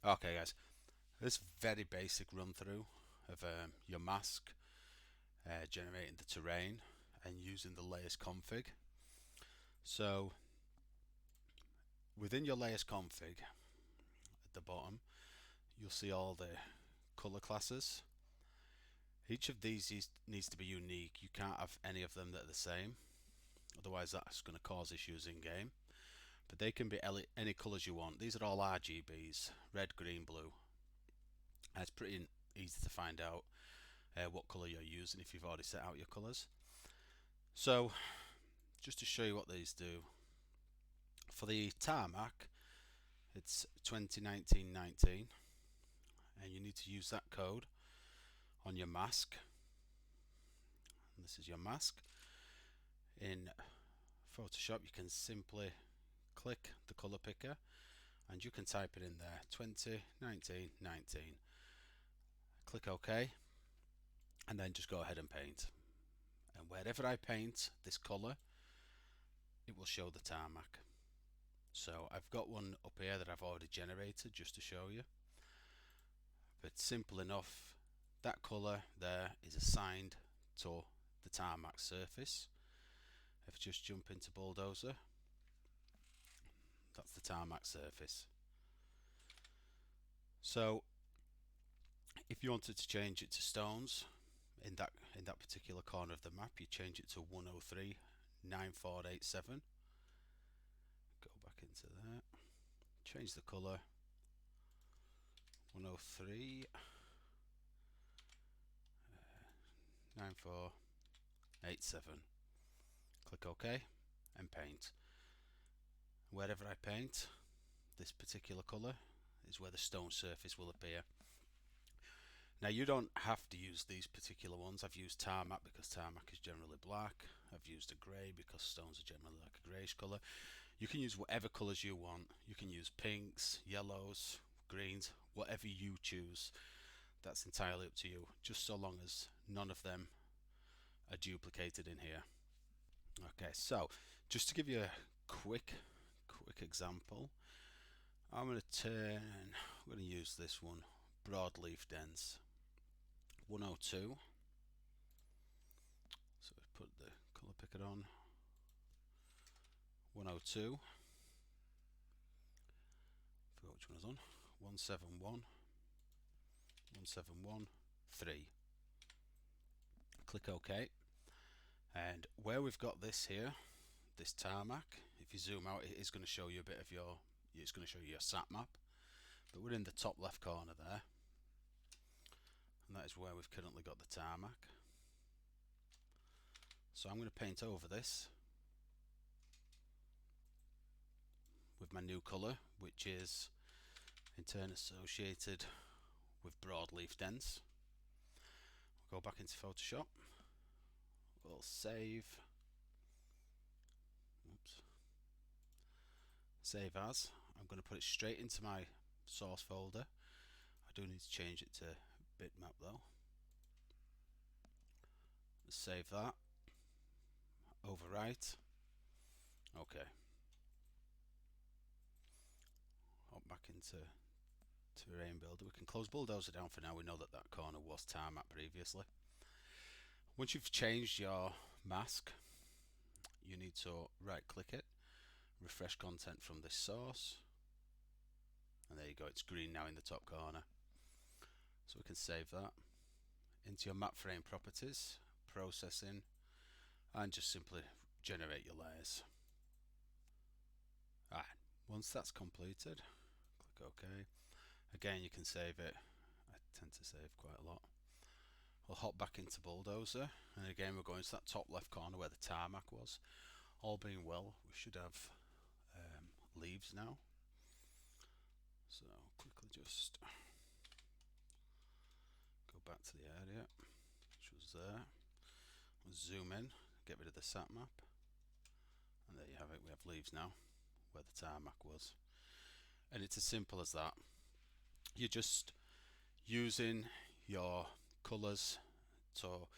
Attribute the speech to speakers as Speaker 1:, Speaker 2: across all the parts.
Speaker 1: Okay, guys, this very basic run through of your mask, generating the terrain, and using the layers config. So within your layers config, at the bottom, you'll see all the color classes. Each of these needs to be unique. You can't have any of them that are the same, otherwise that's going to cause issues in game. But they can be any colors you want. These are all RGBs: red, green, blue. And it's pretty easy to find out what color you're using if you've already set out your colors. So just to show you what these do, for the tarmac it's 2019-19, and you need to use that code on your mask. And this is your mask. In Photoshop you can simply click the color picker and you can type it in there, 2019-19. Click OK, and then just go ahead and paint. And wherever I paint this color, it will show the tarmac. So I've got one up here that I've already generated just to show you. But simple enough, that color there is assigned to the tarmac surface. If I just jump into Bulldozer, that's the tarmac surface. So if you wanted to change it to stones in that particular corner of the map, you change it to 1039487. Go back into there, change the color 103 9487. Click OK and paint. Wherever I paint, this particular color is where the stone surface will appear. Now you don't have to use these particular ones. I've used tarmac because tarmac is generally black. I've used a grey because stones are generally like a greyish colour. You can use whatever colours you want. You can use pinks, yellows, greens, whatever you choose. That's entirely up to you, just so long as none of them are duplicated in here. Okay, so just to give you a quick example, I'm going to use this one, broadleaf dense 102. So we put the colour picker on 102. Forgot which one is on. 171 171 3. Click OK. And where we've got this here, this tarmac, if you zoom out, it is going to show you a bit of it's going to show you your sat map. But we're in the top left corner there, and that is where we've currently got the tarmac. So I'm going to paint over this with my new colour, which is in turn associated with broadleaf dense. We'll go back into Photoshop, we'll save, save as. I'm going to put it straight into my source folder. I do need to change it to bitmap though. Save that, overwrite, okay. Hop back into Terrain Builder. We can close Bulldozer down for now. We know that that corner was tarmac previously. Once you've changed your mask, you need to right click it, refresh content from this source, and there you go, it's green now in the top corner. So we can save that into your map frame properties, processing, and just simply generate your layers. Alright, once that's completed, click OK. Again, you can save it. I tend to save quite a lot. We'll hop back into Bulldozer, and again we're going to that top left corner where the tarmac was. All being well, we should have leaves now. So quickly just go back to the area which was there. We'll zoom in, get rid of the sat map, and there you have it. We have leaves now where the tarmac was, and it's as simple as that. You're just using your colours to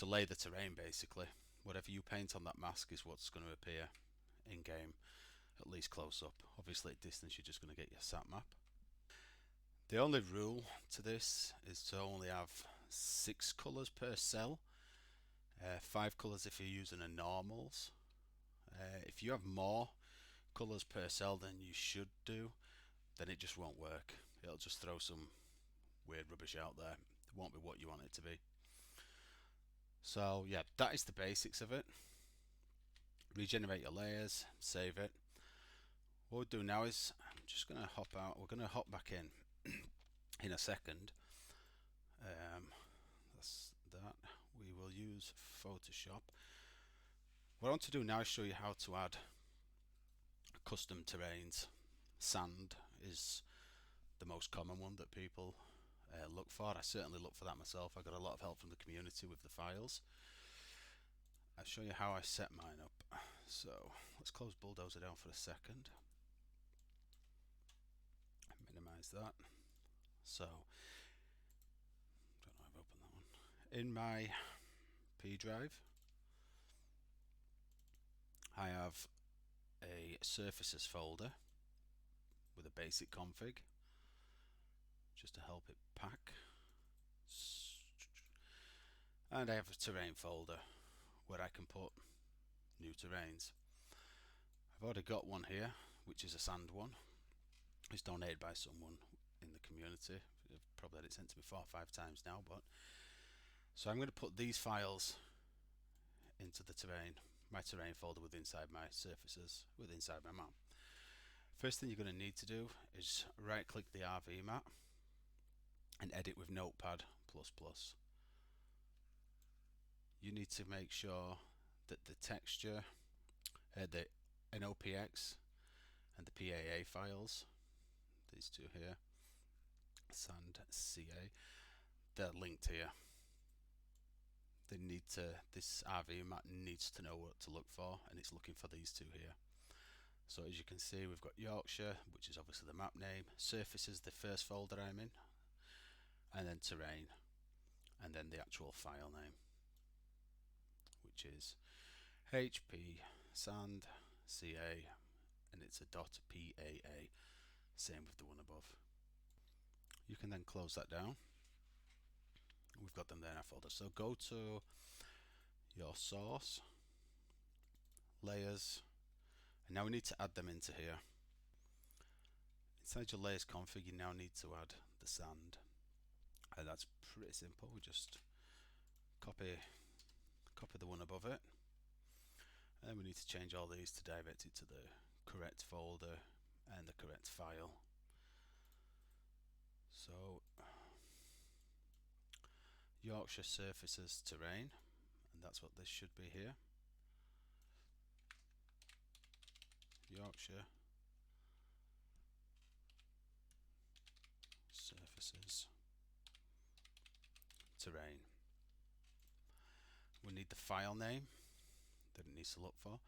Speaker 1: lay the terrain basically. Whatever you paint on that mask is what's going to appear in game, at least close up. Obviously at distance you're just going to get your sat map. The only rule to this is to only have 6 colours per cell, 5 colours if you're using a normals. If you have more colours per cell than you should do, then it just won't work. It'll just throw some weird rubbish out there. It won't be what you want it to be. So yeah, that is the basics of it. Regenerate your layers, save it. What we'll do now is I'm just going to hop out. We're going to hop back in a second. That's that. We will use Photoshop. What I want to do now is show you how to add custom terrains. Sand is the most common one that people look for. I certainly look for that myself. I got a lot of help from the community with the files. I'll show you how I set mine up. So let's close Bulldozer down for a second. Minimize that. So don't know if I've opened that one. In my P drive, I have a surfaces folder with a basic config just to help it pack, and I have a terrain folder where I can put new terrains. I've already got one here which is a sand one. It's donated by someone in the community. I've probably had it sent to me 4 or 5 times now, but so I'm going to put these files into the terrain, my terrain folder with inside my surfaces, with inside my map. First thing you're going to need to do is right click the RV map and edit with Notepad++. You need to make sure that the texture, the NOPX and the PAA files, these two here, Sand CA, they're linked here. They need to, this RV map needs to know what to look for, and it's looking for these two here. So as you can see, we've got Yorkshire, which is obviously the map name, surfaces, the first folder I'm in, and then terrain, and then the actual file name, which is HP Sand CA, and it's a .PAA, same with the one above. You can then close that down. We've got them there in our folder. So go to your source, layers, and now we need to add them into here. Inside your layers config, you now need to add the sand, and that's pretty simple. We just copy the one above it, and then we need to change all these to direct it to the correct folder and the correct file. So Yorkshire surfaces terrain, and that's what this should be here. Yorkshire surfaces terrain. We need the file name that it needs to look for.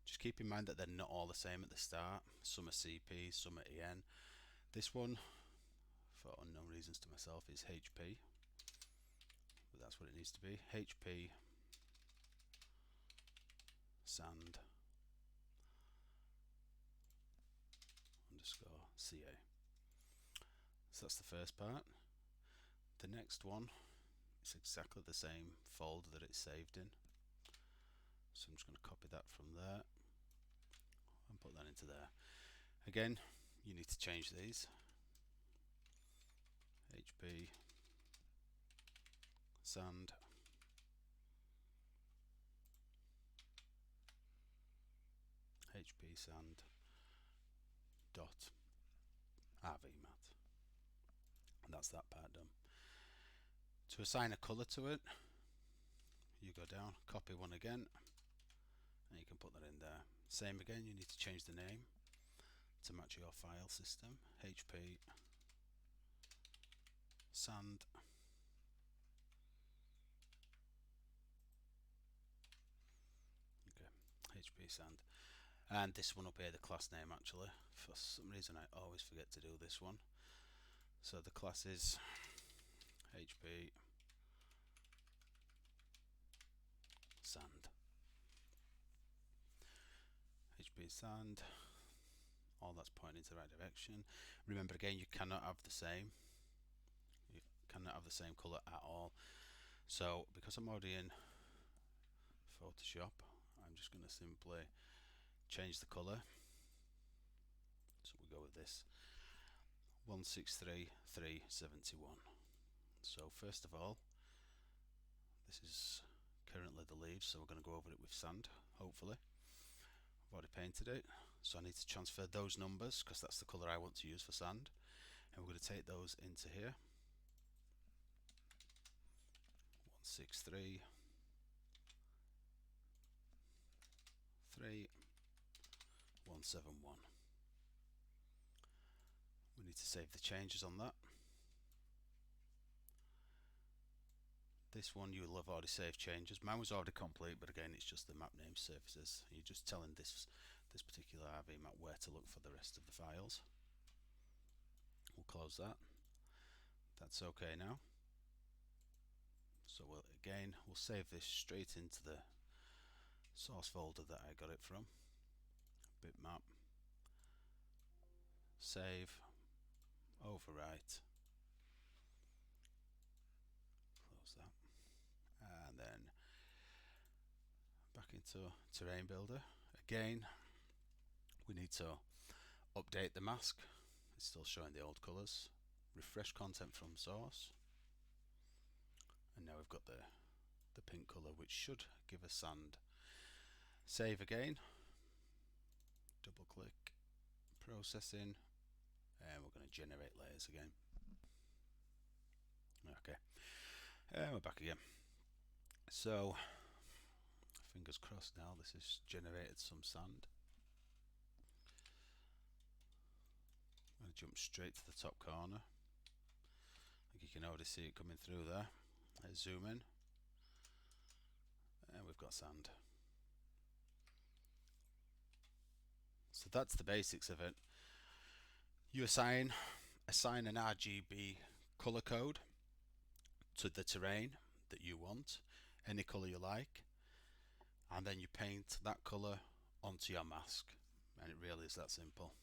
Speaker 1: Just keep in mind that they're not all the same at the start. Some are CP, some are EN. This one, for unknown reasons to myself, is HP, but that's what it needs to be. HP sand underscore CA. So that's the first part. The next one is exactly the same folder that it's saved in. So I'm just going to copy that from there and put that into there. Again, you need to change these. HP sand HP sand dot RVMat, and that's that part done. To assign a color to it, you go down, copy one again, and you can put that in there. Same again, you need to change the name to match your file system. HP sand HP sand, and this one up here, the class name, actually for some reason I always forget to do this one. So the class is HP sand. HP sand, all that's pointing to the right direction. Remember again, you cannot have the same. cannot have the same colour at all. So because I'm already in Photoshop, I'm just going to simply change the colour. So we go with this 163371. So first of all, this is currently the leaves, so we're going to go over it with sand, hopefully. I've already painted it, so I need to transfer those numbers because that's the colour I want to use for sand, and we're going to take those into here. 163 171. We need to save the changes on that. This one you will have already saved changes. Mine was already complete, but again it's just the map name surfaces. You're just telling this particular RV map where to look for the rest of the files. We'll close that. That's okay now. So we'll save this straight into the source folder that I got it from. Bitmap. Save. Overwrite. Close that. And then back into Terrain Builder. Again, we need to update the mask. It's still showing the old colours. Refresh content from source. And now we've got the pink colour, which should give us sand. Save again. Double click. Processing. And we're going to generate layers again. Okay. And we're back again. So, fingers crossed now this has generated some sand. I'm going to jump straight to the top corner. I think you can already see it coming through there. I zoom in. And we've got sand. So that's the basics of it. You assign an RGB color code to the terrain that you want, any color you like, and then you paint that color onto your mask, and it really is that simple.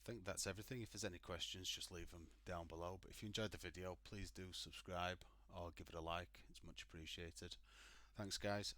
Speaker 1: I think that's everything. If there's any questions, just leave them down below, but if you enjoyed the video, please do subscribe or give it a like. It's much appreciated. Thanks guys.